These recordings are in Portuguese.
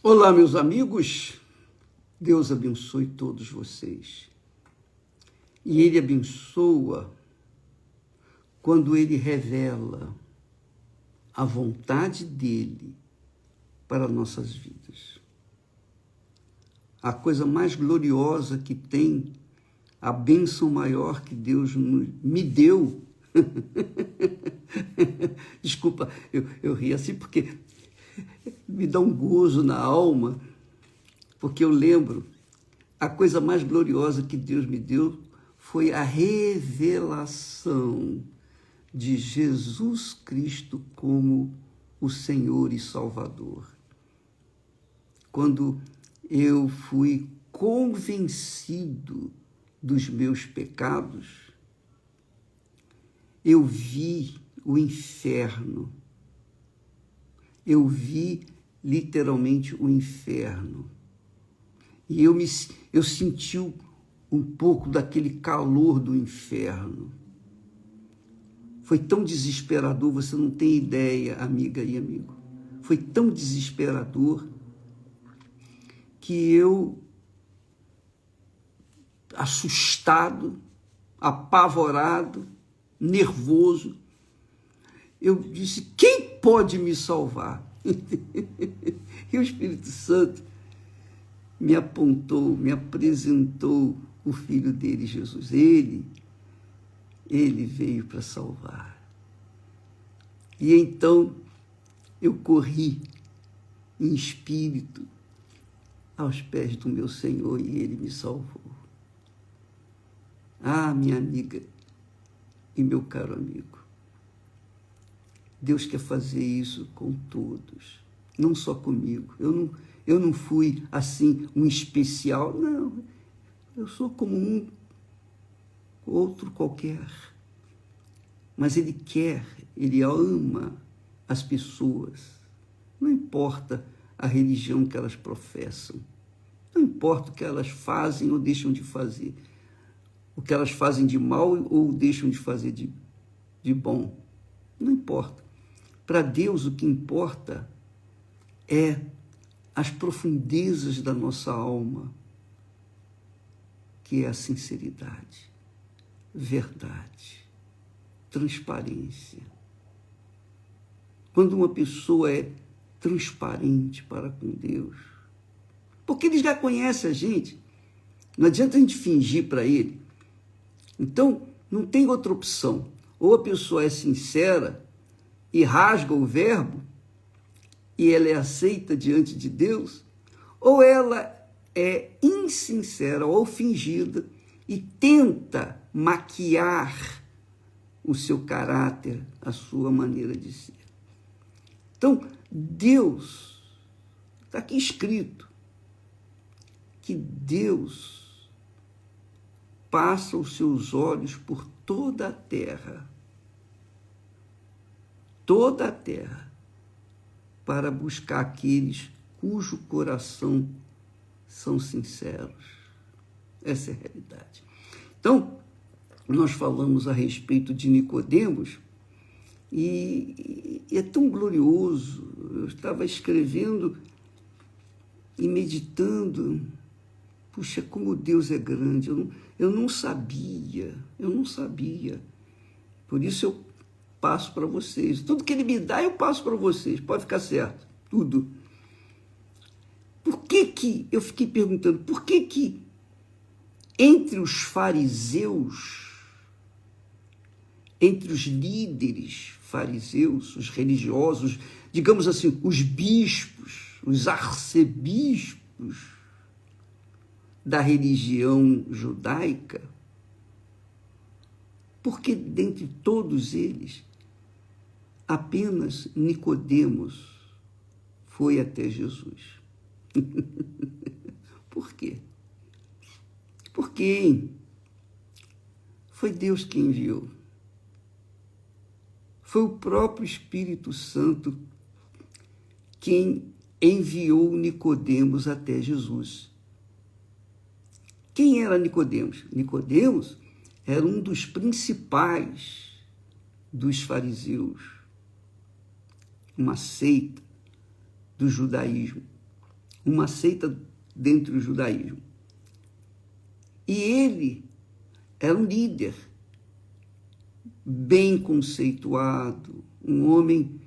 Olá, meus amigos, Deus abençoe todos vocês. E Ele abençoa quando Ele revela a vontade dEle para nossas vidas. A coisa mais gloriosa que tem, a bênção maior que Deus me deu. Desculpa, eu ri assim porque me dá um gozo na alma, porque eu lembro, a coisa mais gloriosa que Deus me deu foi a revelação de Jesus Cristo como o Senhor e Salvador. Quando eu fui convencido dos meus pecados, eu vi o inferno. Eu vi literalmente o inferno. E eu senti um pouco daquele calor do inferno. Foi tão desesperador, você não tem ideia, amiga e amigo. Foi tão desesperador que eu, assustado, apavorado, nervoso, eu disse, quem pode me salvar? E o Espírito Santo me apontou, me apresentou o Filho dele, Jesus. Ele veio para salvar. E então eu corri em espírito aos pés do meu Senhor e Ele me salvou. Ah, minha amiga e meu caro amigo, Deus quer fazer isso com todos, não só comigo. Eu não fui, assim, um especial, não. Eu sou como um outro qualquer. Mas Ele quer, Ele ama as pessoas. Não importa a religião que elas professam. Não importa o que elas fazem ou deixam de fazer. O que elas fazem de mal ou deixam de fazer de bom. Não importa. Para Deus, o que importa é as profundezas da nossa alma, que é a sinceridade, verdade, transparência. Quando uma pessoa é transparente para com Deus, porque Ele já conhece a gente, não adianta a gente fingir para Ele. Então, não tem outra opção. Ou a pessoa é sincera e rasga o verbo, e ela é aceita diante de Deus, ou ela é insincera ou fingida e tenta maquiar o seu caráter, a sua maneira de ser. Então, Deus, está aqui escrito, que Deus passa os seus olhos por toda a terra, para buscar aqueles cujo coração são sinceros. Essa é a realidade. Então, nós falamos a respeito de Nicodemos e é tão glorioso. Eu estava escrevendo e meditando, puxa, como Deus é grande. Eu não sabia. Por isso eu passo para vocês. Tudo que Ele me dá, eu passo para vocês. Pode ficar certo. Tudo. Por que eu fiquei perguntando, por que entre os fariseus, entre os líderes fariseus, os religiosos, digamos assim, os bispos, os arcebispos da religião judaica, porque dentre todos eles, apenas Nicodemos foi até Jesus? Por quê? Porque foi Deus que enviou. Foi o próprio Espírito Santo quem enviou Nicodemos até Jesus. Quem era Nicodemos? Nicodemos era um dos principais dos fariseus, uma seita do judaísmo. uma seita dentro do judaísmo. E ele era um líder bem conceituado, um homem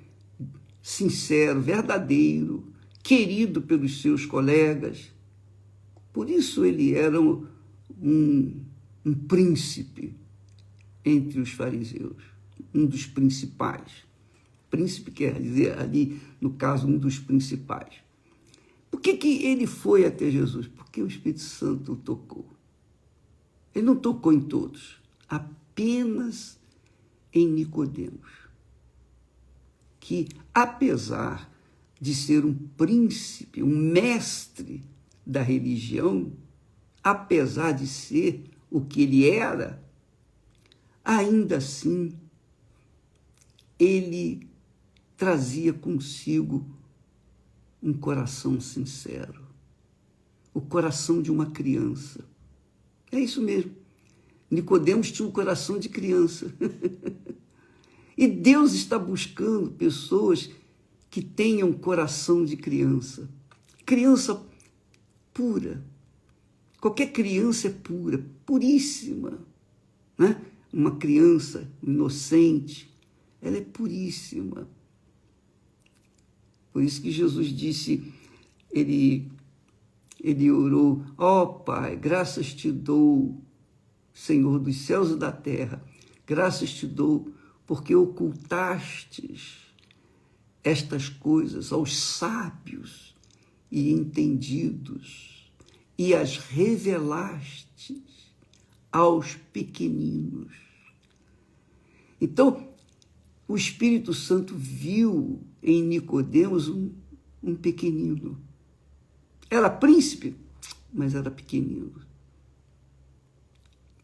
sincero, verdadeiro, querido pelos seus colegas. Por isso ele era um príncipe entre os fariseus, um dos principais. Príncipe quer dizer ali, no caso, um dos principais. Por que ele foi até Jesus? Porque o Espírito Santo o tocou. Ele não tocou em todos, apenas em Nicodemos, que apesar de ser um príncipe, um mestre da religião, apesar de ser o que ele era, ainda assim ele trazia consigo um coração sincero, o coração de uma criança. É isso mesmo. Nicodemos tinha um coração de criança. E Deus está buscando pessoas que tenham coração de criança. Criança pura. Qualquer criança é pura, puríssima, né? Uma criança inocente, ela é puríssima. Por isso que Jesus disse, ele orou, ó Pai, graças te dou, Senhor dos céus e da terra, graças te dou, porque ocultastes estas coisas aos sábios e entendidos e as revelastes aos pequeninos. Então, o Espírito Santo viu em Nicodemos um pequenino. Era príncipe, mas era pequenino.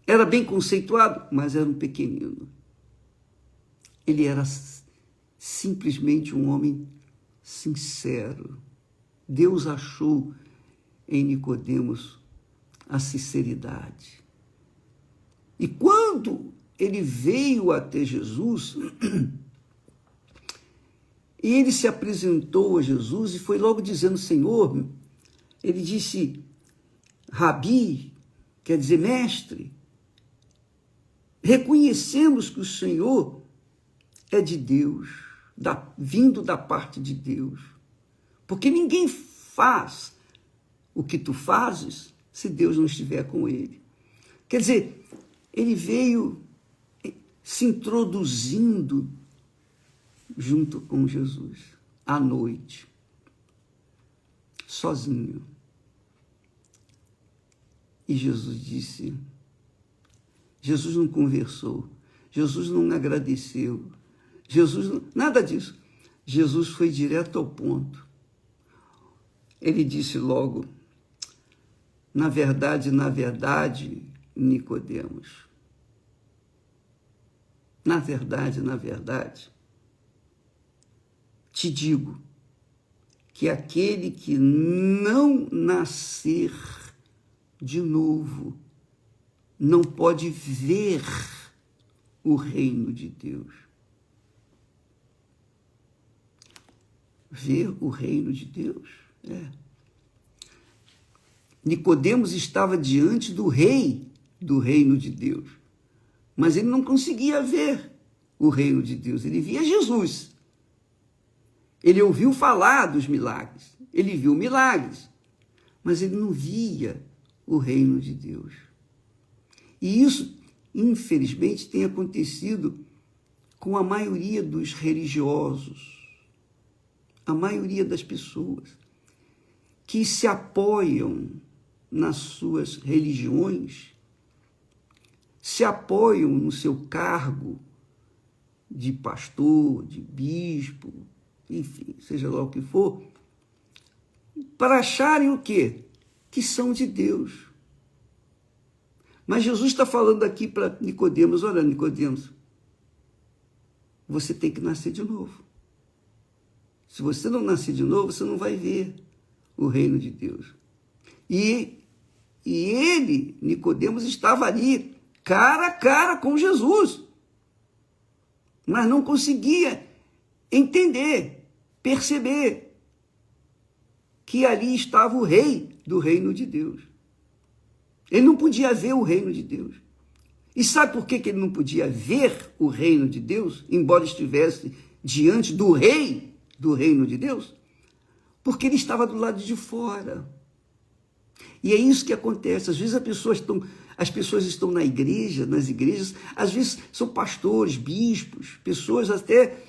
Era bem conceituado, mas era um pequenino. Ele era simplesmente um homem sincero. Deus achou em Nicodemos a sinceridade. E quando ele veio até Jesus, ele se apresentou a Jesus e foi logo dizendo, Senhor, ele disse, Rabi, quer dizer mestre, reconhecemos que o Senhor é de Deus, vindo da parte de Deus, porque ninguém faz o que tu fazes se Deus não estiver com ele. Quer dizer, ele veio se introduzindo junto com Jesus, à noite, sozinho. E Jesus disse, Jesus não conversou, Jesus não agradeceu, nada disso. Jesus foi direto ao ponto. Ele disse logo, na verdade, Nicodemos, na verdade, te digo que aquele que não nascer de novo não pode ver o reino de Deus. Ver o reino de Deus? É. Nicodemos estava diante do rei do reino de Deus, mas ele não conseguia ver o reino de Deus, ele via Jesus. Ele ouviu falar dos milagres, ele viu milagres, mas ele não via o reino de Deus. E isso, infelizmente, tem acontecido com a maioria dos religiosos, a maioria das pessoas que se apoiam nas suas religiões, se apoiam no seu cargo de pastor, de bispo, enfim, seja lá o que for, para acharem o quê? Que são de Deus. Mas Jesus está falando aqui para Nicodemos, olha, Nicodemos, você tem que nascer de novo. Se você não nascer de novo, você não vai ver o reino de Deus. E ele, Nicodemos, estava ali, cara a cara com Jesus, mas não conseguia entender, perceber. que ali estava o rei do reino de Deus. Ele não podia ver o reino de Deus. E sabe por que ele não podia ver o reino de Deus, embora estivesse diante do rei do reino de Deus? Porque ele estava do lado de fora. E é isso que acontece. Às vezes as pessoas estão na igreja, nas igrejas, às vezes são pastores, bispos, pessoas até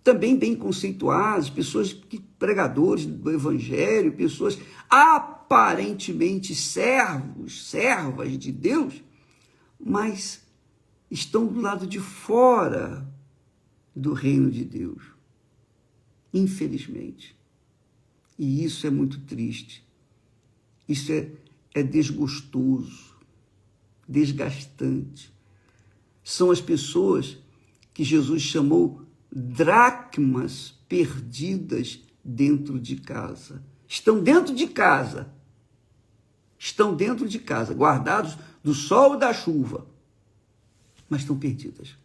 também bem conceituadas, pessoas pregadores do evangelho, pessoas aparentemente servas de Deus, mas estão do lado de fora do reino de Deus. Infelizmente. E isso é muito triste. Isso é desgostoso, desgastante. São as pessoas que Jesus chamou dracmas perdidas dentro de casa. Estão dentro de casa. Estão dentro de casa, guardados do sol e da chuva, mas estão perdidas.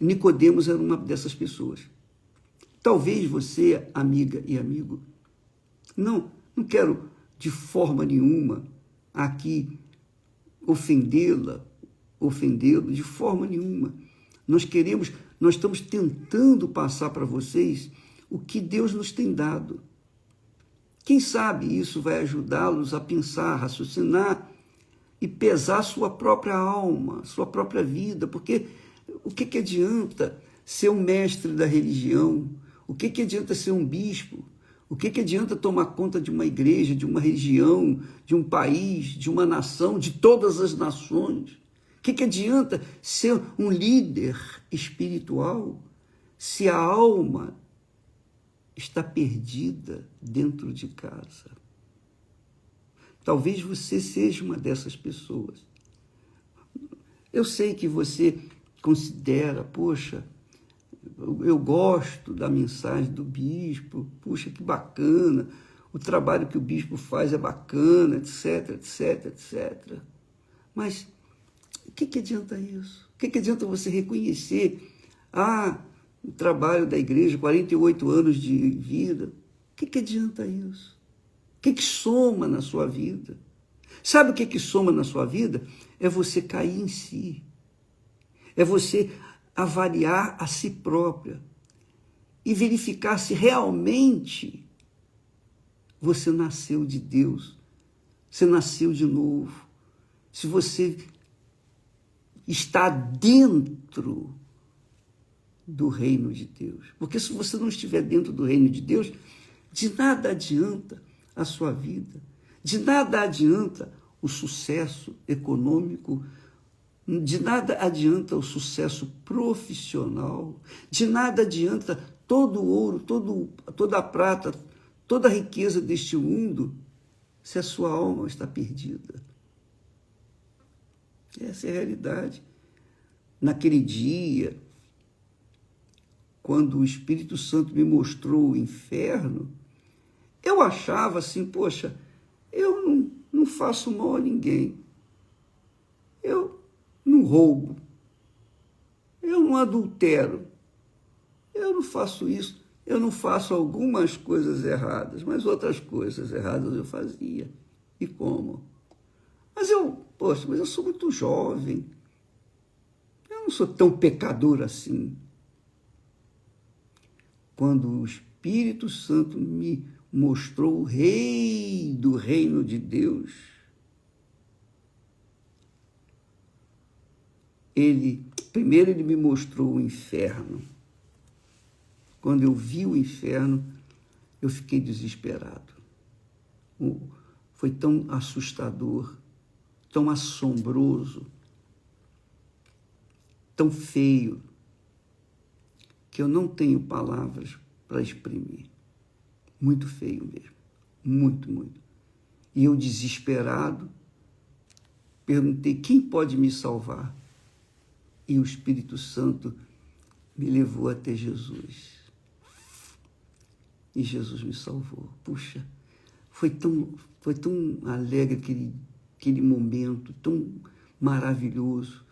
Nicodemos era uma dessas pessoas. Talvez você, amiga e amigo, não quero de forma nenhuma aqui ofendê-lo, de forma nenhuma. Nós estamos tentando passar para vocês o que Deus nos tem dado. Quem sabe isso vai ajudá-los a pensar, raciocinar e pesar sua própria alma, sua própria vida, porque o que adianta ser um mestre da religião? O que adianta ser um bispo? O que adianta tomar conta de uma igreja, de uma região, de um país, de uma nação, de todas as nações? O que adianta ser um líder espiritual se a alma está perdida dentro de casa? Talvez você seja uma dessas pessoas. Eu sei que você considera, poxa, eu gosto da mensagem do bispo, puxa, que bacana, o trabalho que o bispo faz é bacana, etc, etc, etc. Mas o que adianta isso? O que adianta você reconhecer, o trabalho da igreja, 48 anos de vida? O que adianta isso? O que soma na sua vida? Sabe o que soma na sua vida? É você cair em si. É você avaliar a si própria e verificar se realmente você nasceu de Deus, você nasceu de novo, se você está dentro do reino de Deus. Porque se você não estiver dentro do reino de Deus, de nada adianta a sua vida, de nada adianta o sucesso econômico, de nada adianta o sucesso profissional, de nada adianta todo o ouro, toda a prata, toda a riqueza deste mundo, se a sua alma está perdida. Essa é a realidade. Naquele dia, quando o Espírito Santo me mostrou o inferno, eu achava assim, poxa, eu não faço mal a ninguém. Eu não roubo. Eu não adultero. Eu não faço isso. Eu não faço algumas coisas erradas, mas outras coisas erradas eu fazia. E como? Mas eu sou muito jovem. Eu não sou tão pecador assim. Quando o Espírito Santo me mostrou o rei do reino de Deus, primeiro ele me mostrou o inferno. Quando eu vi o inferno, eu fiquei desesperado. Foi tão assustador, tão assombroso, tão feio, que eu não tenho palavras para exprimir. Muito feio mesmo, muito, muito. E eu, desesperado, perguntei, quem pode me salvar? E o Espírito Santo me levou até Jesus. E Jesus me salvou. Puxa, foi tão alegre aquele momento, tão maravilhoso.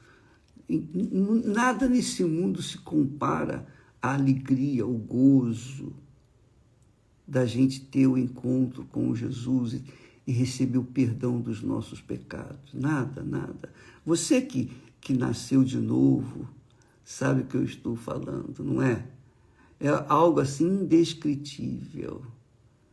Nada nesse mundo se compara à alegria, ao gozo da gente ter o encontro com Jesus e receber o perdão dos nossos pecados. Nada, nada. Você que nasceu de novo, sabe o que eu estou falando, não é? É algo assim indescritível.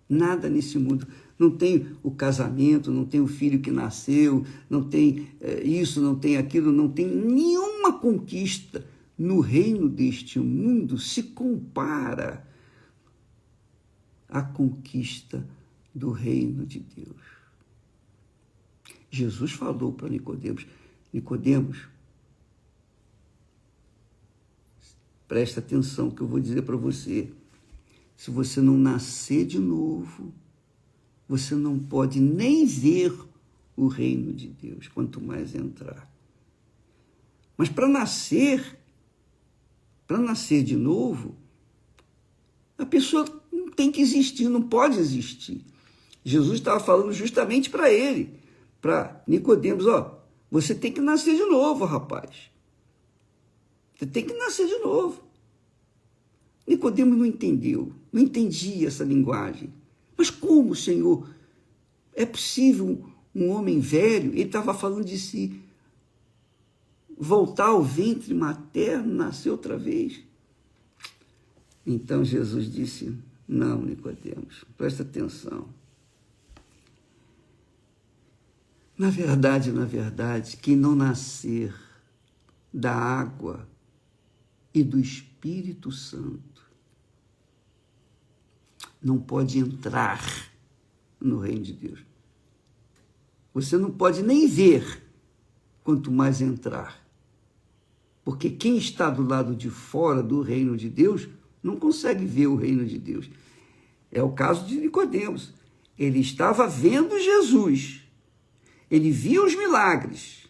Nada nesse mundo. Não tem o casamento, não tem o filho que nasceu, não tem isso, não tem aquilo, não tem nenhuma conquista no reino deste mundo se compara à conquista do reino de Deus. Jesus falou para Nicodemos, Nicodemos, presta atenção que eu vou dizer para você, se você não nascer de novo, você não pode nem ver o reino de Deus, quanto mais entrar. Mas para nascer de novo, a pessoa não tem que existir, não pode existir. Jesus estava falando justamente para ele, para Nicodemos, você tem que nascer de novo, rapaz. Você tem que nascer de novo. Nicodemos não entendeu, não entendia essa linguagem. Mas como, Senhor? É possível um homem velho, ele estava falando de si, voltar ao ventre materno, nascer outra vez? Então Jesus disse, não, Nicodemos, presta atenção. Na verdade, quem não nascer da água e do Espírito Santo não pode entrar no reino de Deus. Você não pode nem ver, quanto mais entrar. Porque quem está do lado de fora do reino de Deus não consegue ver o reino de Deus. É o caso de Nicodemos. Ele estava vendo Jesus. Ele via os milagres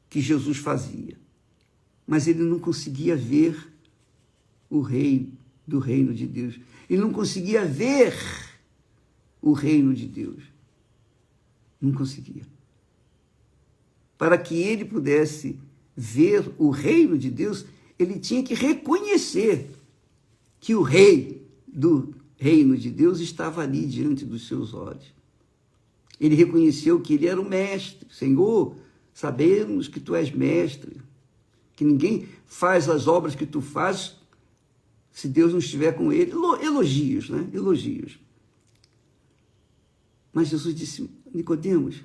que Jesus fazia. Mas ele não conseguia ver o rei do reino de Deus. Ele não conseguia ver o reino de Deus. Não conseguia. Para que ele pudesse ver o reino de Deus, ele tinha que reconhecer que o rei do reino de Deus estava ali diante dos seus olhos. Ele reconheceu que ele era o mestre. Senhor, sabemos que tu és mestre, que ninguém faz as obras que tu fazes se Deus não estiver com ele. Elogios, né? Elogios. Mas Jesus disse, Nicodemos,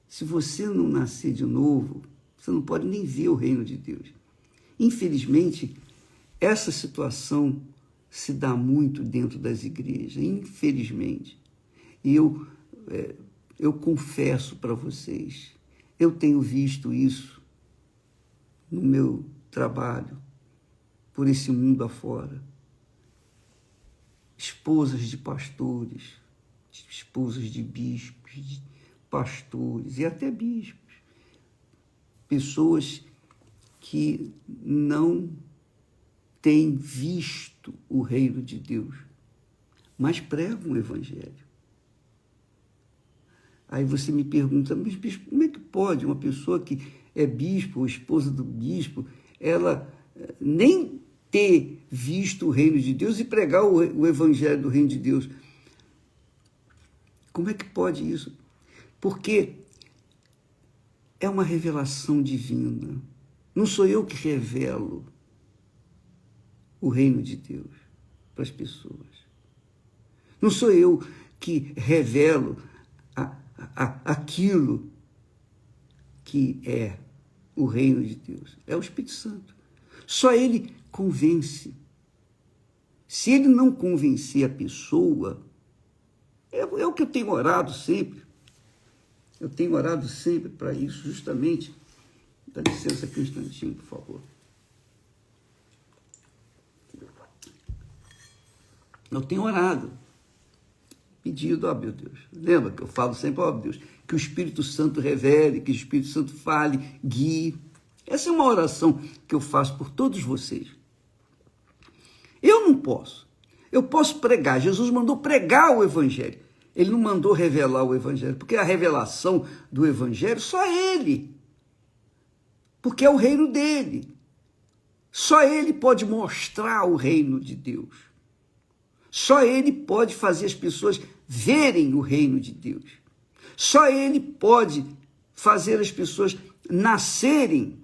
se você não nascer de novo, você não pode nem ver o reino de Deus. Infelizmente, essa situação se dá muito dentro das igrejas, infelizmente. E eu confesso para vocês, eu tenho visto isso no meu trabalho, por esse mundo afora. Esposas de pastores, esposas de bispos, de pastores e até bispos. Pessoas que não têm visto o reino de Deus, mas pregam o evangelho. Aí você me pergunta, mas bispo, como é que pode uma pessoa que é bispo ou esposa do bispo, ela nem ter visto o reino de Deus e pregar o evangelho do reino de Deus? Como é que pode isso? Porque é uma revelação divina. Não sou eu que revelo o reino de Deus para as pessoas. Não sou eu que revelo aquilo que é o reino de Deus. É o Espírito Santo. Só ele convence. Se ele não convencer a pessoa, é o que eu tenho orado sempre. Eu tenho orado sempre para isso, justamente. Dá licença aqui um instantinho, por favor. Eu tenho orado, pedido, meu Deus. Lembra que eu falo sempre, meu Deus, que o Espírito Santo revele, que o Espírito Santo fale, guie. Essa é uma oração que eu faço por todos vocês. Eu não posso. Eu posso pregar. Jesus mandou pregar o evangelho. Ele não mandou revelar o evangelho, porque a revelação do evangelho só ele. Porque é o reino dele. Só ele pode mostrar o reino de Deus. Só Ele pode fazer as pessoas verem o reino de Deus. Só Ele pode fazer as pessoas nascerem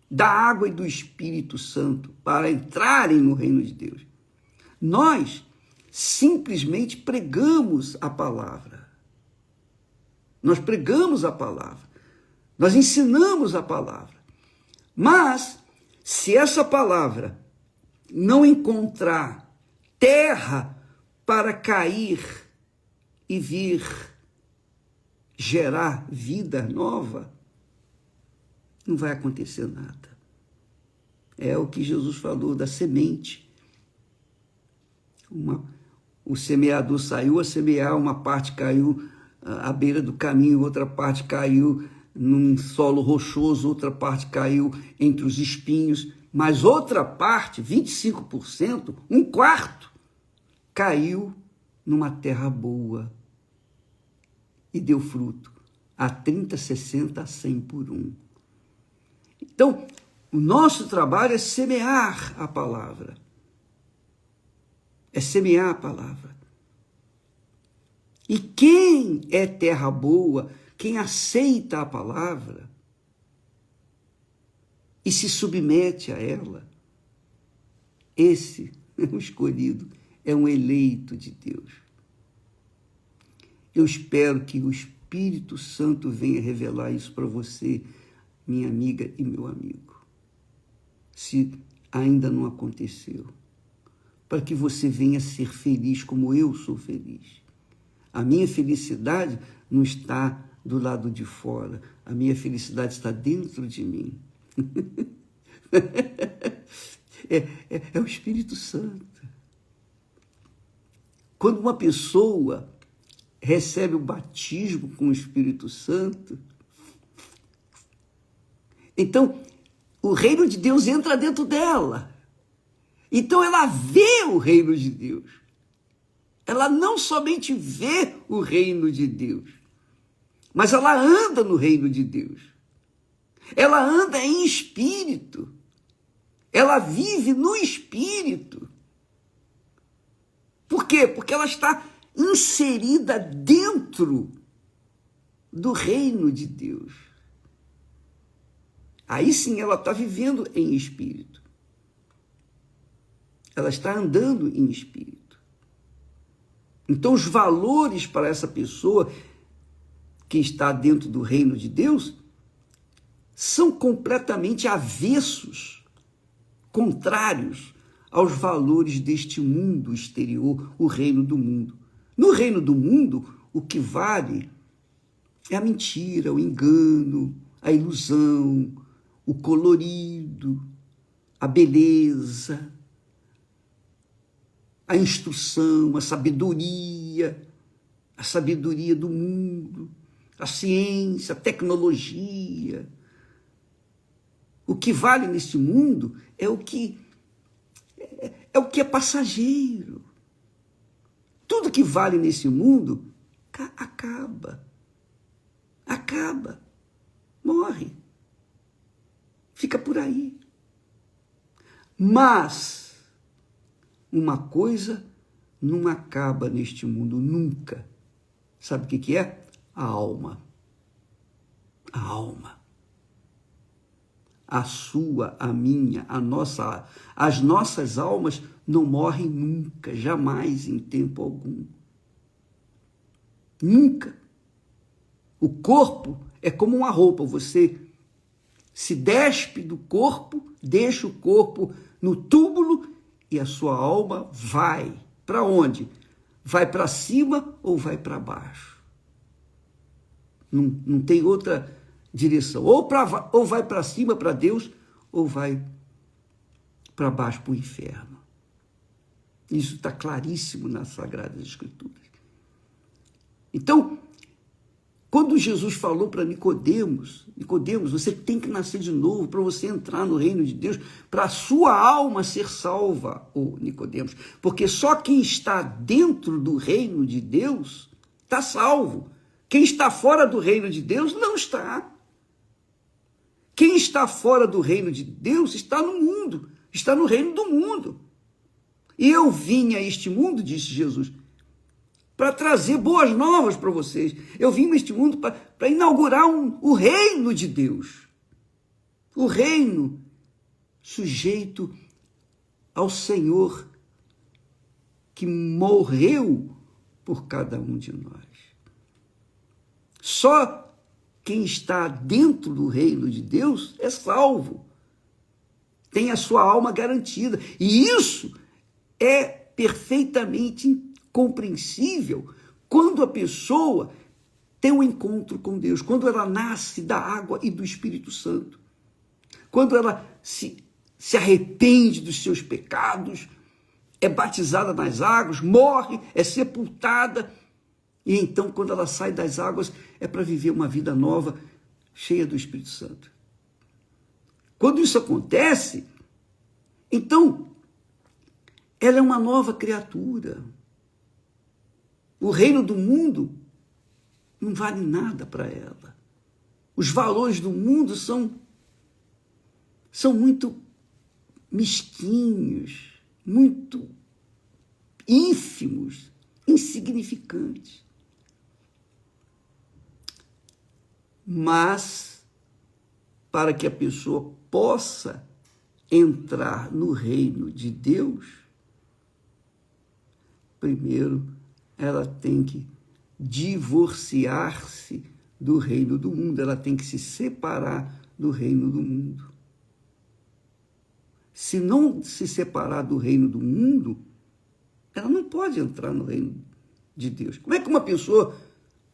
da água e do Espírito Santo para entrarem no reino de Deus. Nós simplesmente pregamos a palavra. Nós pregamos a palavra. Nós ensinamos a palavra. Mas, se essa palavra não encontrar terra para cair e vir gerar vida nova, não vai acontecer nada. É o que Jesus falou da semente. O semeador saiu a semear, uma parte caiu à beira do caminho, outra parte caiu num solo rochoso, outra parte caiu entre os espinhos, mas outra parte, 25%, um quarto, caiu numa terra boa e deu fruto a 30, 60, a 100 por um. Então, o nosso trabalho é semear a palavra. É semear a palavra. E quem é terra boa, quem aceita a palavra e se submete a ela, esse é um escolhido, é um eleito de Deus. Eu espero que o Espírito Santo venha revelar isso para você, minha amiga e meu amigo. Se ainda não aconteceu, para que você venha ser feliz como eu sou feliz. A minha felicidade não está do lado de fora, a minha felicidade está dentro de mim. É o Espírito Santo. Quando uma pessoa recebe o batismo com o Espírito Santo, então o reino de Deus entra dentro dela. Então ela vê o reino de Deus. Ela não somente vê o reino de Deus, mas ela anda no reino de Deus. Ela anda em espírito. Ela vive no espírito. Por quê? Porque ela está inserida dentro do reino de Deus. Aí sim ela está vivendo em espírito. Ela está andando em espírito. Então os valores para essa pessoa que está dentro do reino de Deus são completamente avessos, contrários aos valores deste mundo exterior, o reino do mundo. No reino do mundo, o que vale é a mentira, o engano, a ilusão, o colorido, a beleza, a instrução, a sabedoria do mundo, a ciência, a tecnologia. O que vale neste mundo é o que é passageiro. Tudo que vale nesse mundo acaba, morre, fica por aí. Mas uma coisa não acaba neste mundo nunca. Sabe o que é? A alma. A alma. A sua, a minha, as nossas almas não morrem nunca, jamais, em tempo algum. Nunca. O corpo é como uma roupa, você se despe do corpo, deixa o corpo no túmulo e a sua alma vai. Para onde? Vai para cima ou vai para baixo? Não tem outra direção. Ou vai para cima, para Deus, ou vai para baixo, para o inferno. Isso está claríssimo nas Sagradas Escrituras. Então, quando Jesus falou para Nicodemos, você tem que nascer de novo para você entrar no reino de Deus, para a sua alma ser salva, ô Nicodemos, porque só quem está dentro do reino de Deus está salvo. Quem está fora do reino de Deus não está. Quem está fora do reino de Deus está no mundo, está no reino do mundo. E eu vim a este mundo, disse Jesus, para trazer boas novas para vocês. Eu vim a este mundo para inaugurar o reino de Deus. O reino sujeito ao Senhor que morreu por cada um de nós. Só quem está dentro do reino de Deus é salvo. Tem a sua alma garantida. E isso é perfeitamente compreensível quando a pessoa tem um encontro com Deus, quando ela nasce da água e do Espírito Santo, quando ela se arrepende dos seus pecados, é batizada nas águas, morre, é sepultada, e então quando ela sai das águas é para viver uma vida nova, cheia do Espírito Santo. Quando isso acontece, então ela é uma nova criatura. O reino do mundo não vale nada para ela. Os valores do mundo são muito mesquinhos, muito ínfimos, insignificantes. Mas, para que a pessoa possa entrar no reino de Deus, primeiro ela tem que divorciar-se do reino do mundo, ela tem que se separar do reino do mundo. Se não se separar do reino do mundo, ela não pode entrar no reino de Deus. Como é que uma pessoa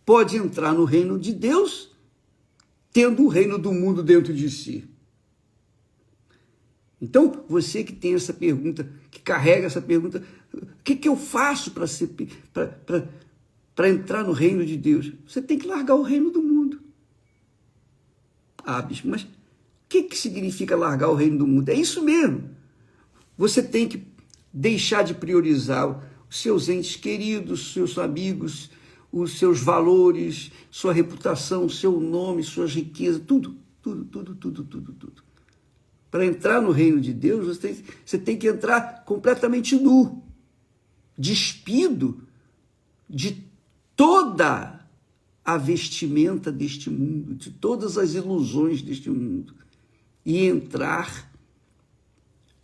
pode entrar no reino de Deus tendo o reino do mundo dentro de si? Então, você que tem essa pergunta, que carrega essa pergunta, o que eu faço para entrar no reino de Deus? Você tem que largar o reino do mundo. Ah, bispo, mas o que significa largar o reino do mundo? É isso mesmo. Você tem que deixar de priorizar os seus entes queridos, seus amigos, os seus valores, sua reputação, seu nome, suas riquezas, tudo. Para entrar no reino de Deus, você tem que entrar completamente nu, despido de toda a vestimenta deste mundo, de todas as ilusões deste mundo, e entrar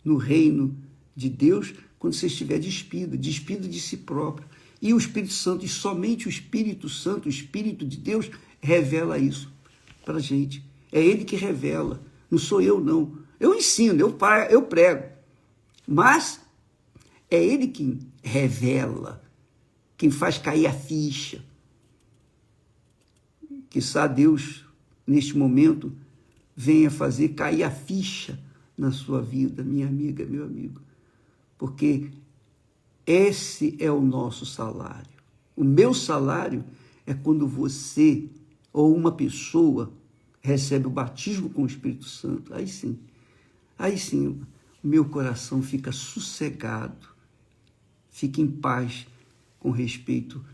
no reino de Deus quando você estiver despido de si próprio. E o Espírito Santo, e somente o Espírito Santo, o Espírito de Deus, revela isso para a gente. É Ele que revela, não sou eu, não. Eu ensino, eu prego, mas é Ele quem revela, quem faz cair a ficha. Quiçá Deus, neste momento, venha fazer cair a ficha na sua vida, minha amiga, meu amigo, porque esse é o nosso salário. O meu salário é quando você ou uma pessoa recebe o batismo com o Espírito Santo. Aí sim, o meu coração fica sossegado, fica em paz com respeito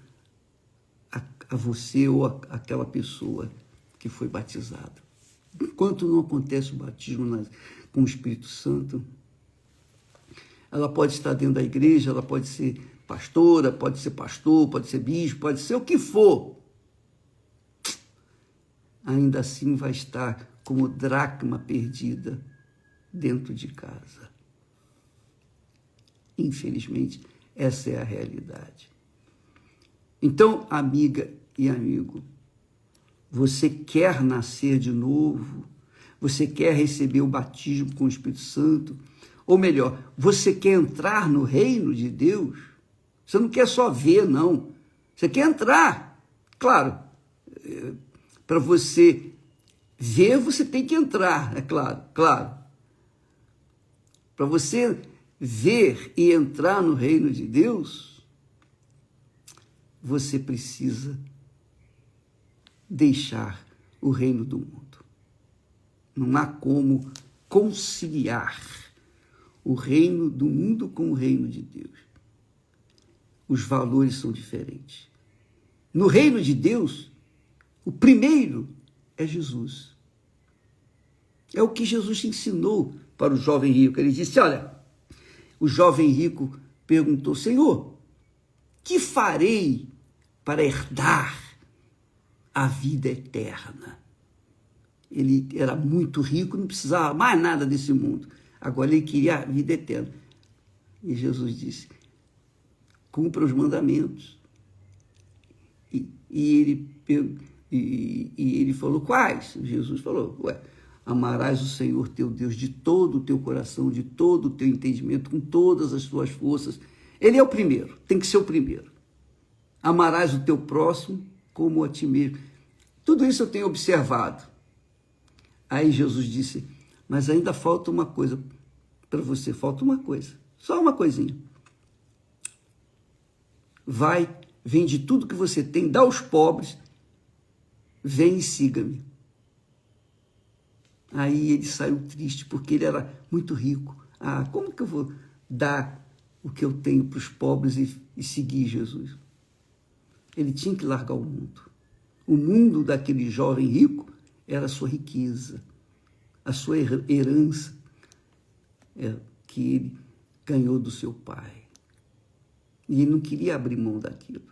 a você ou aquela pessoa que foi batizada. Enquanto não acontece o batismo com o Espírito Santo, ela pode estar dentro da igreja, ela pode ser pastora, pode ser pastor, pode ser bispo, pode ser o que for. Ainda assim vai estar como dracma perdida dentro de casa. Infelizmente, essa é a realidade. Então, amiga e amigo, você quer nascer de novo? Você quer receber o batismo com o Espírito Santo? Ou melhor, você quer entrar no reino de Deus? Você não quer só ver, não. Você quer entrar. Claro, para você ver, você tem que entrar, é claro. Para você ver e entrar no reino de Deus, você precisa deixar o reino do mundo. Não há como conciliar o reino do mundo com o reino de Deus. Os valores são diferentes. No reino de Deus, o primeiro é Jesus. É o que Jesus ensinou para o jovem rico. Ele disse, olha, o jovem rico perguntou: Senhor, que farei para herdar a vida eterna? Ele era muito rico, não precisava mais nada desse mundo. Agora ele queria a vida eterna. E Jesus disse: cumpra os mandamentos. E ele falou: quais? Jesus falou: amarás o Senhor teu Deus de todo o teu coração, de todo o teu entendimento, com todas as tuas forças. Ele é o primeiro, tem que ser o primeiro. Amarás o teu próximo como a ti mesmo. Tudo isso eu tenho observado. Aí Jesus disse: mas ainda falta uma coisa para você, falta uma coisa, só uma coisinha. Vai, vende tudo que você tem, dá aos pobres, vem e siga-me. Aí ele saiu triste, porque ele era muito rico. Como que eu vou dar o que eu tenho para os pobres e seguir Jesus? Ele tinha que largar o mundo. O mundo daquele jovem rico era a sua riqueza, a sua herança, que ele ganhou do seu pai. E ele não queria abrir mão daquilo.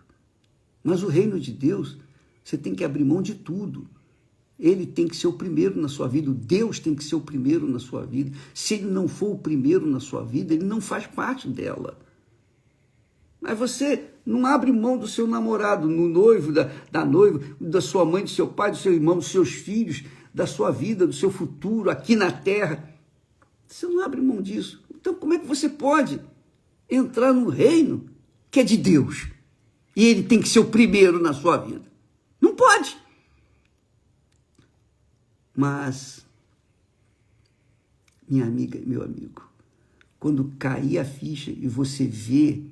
Mas o reino de Deus, você tem que abrir mão de tudo. Ele tem que ser o primeiro na sua vida, Deus tem que ser o primeiro na sua vida. Se ele não for o primeiro na sua vida, ele não faz parte dela. Mas você não abre mão do seu namorado, no noivo, da noiva, da sua mãe, do seu pai, do seu irmão, dos seus filhos, da sua vida, do seu futuro aqui na terra. Você não abre mão disso. Então como é que você pode entrar no reino que é de Deus? E ele tem que ser o primeiro na sua vida. Não pode. Mas, minha amiga e meu amigo, quando cair a ficha e você vê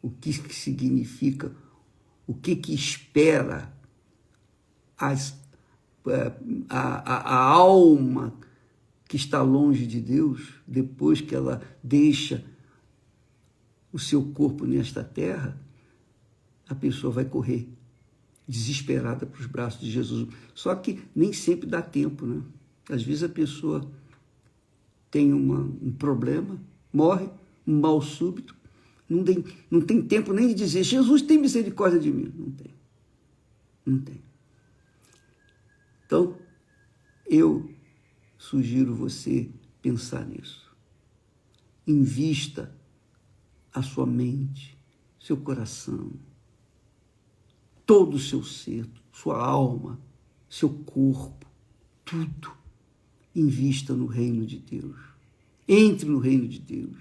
o que significa, o que espera a alma que está longe de Deus, depois que ela deixa o seu corpo nesta terra, a pessoa vai correr desesperada para os braços de Jesus. Só que nem sempre dá tempo, né? Às vezes a pessoa tem um problema, morre, um mal súbito, não tem tempo nem de dizer: Jesus, tem misericórdia de mim. Não tem. Então, eu sugiro você pensar nisso. Invista a sua mente, seu coração, todo o seu ser, sua alma, seu corpo, tudo. Invista no reino de Deus. Entre no reino de Deus.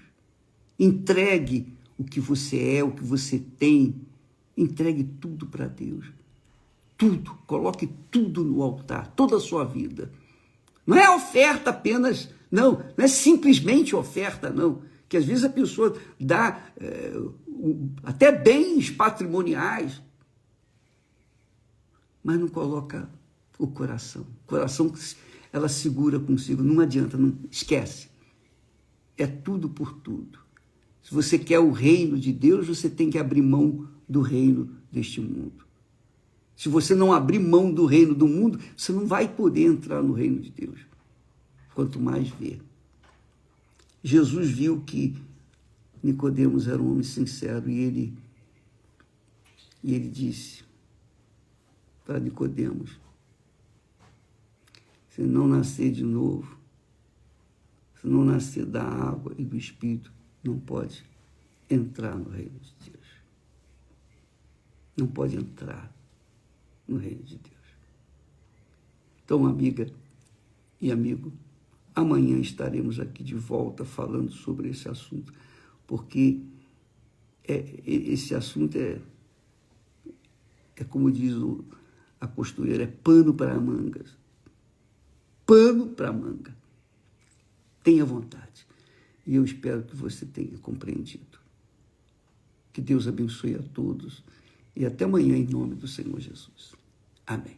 Entregue o que você é, o que você tem. Entregue tudo para Deus. Tudo. Coloque tudo no altar, toda a sua vida. Não é oferta apenas, não é simplesmente oferta, não. Que às vezes a pessoa dá até bens patrimoniais, mas não coloca o coração. O coração ela segura consigo, não adianta, não esquece. É tudo por tudo. Se você quer o reino de Deus, você tem que abrir mão do reino deste mundo. Se você não abrir mão do reino do mundo, você não vai poder entrar no reino de Deus. Quanto mais ver. Jesus viu que Nicodemos era um homem sincero e ele disse para Nicodemos: se não nascer de novo, se não nascer da água e do Espírito, não pode entrar no reino de Deus. Não pode entrar no reino de Deus. Então, amiga e amigo, amanhã estaremos aqui de volta falando sobre esse assunto, porque esse assunto é como diz a costureira, é pano para mangas. Pano para manga. Tenha vontade. E eu espero que você tenha compreendido. Que Deus abençoe a todos. E até amanhã, em nome do Senhor Jesus. Amém.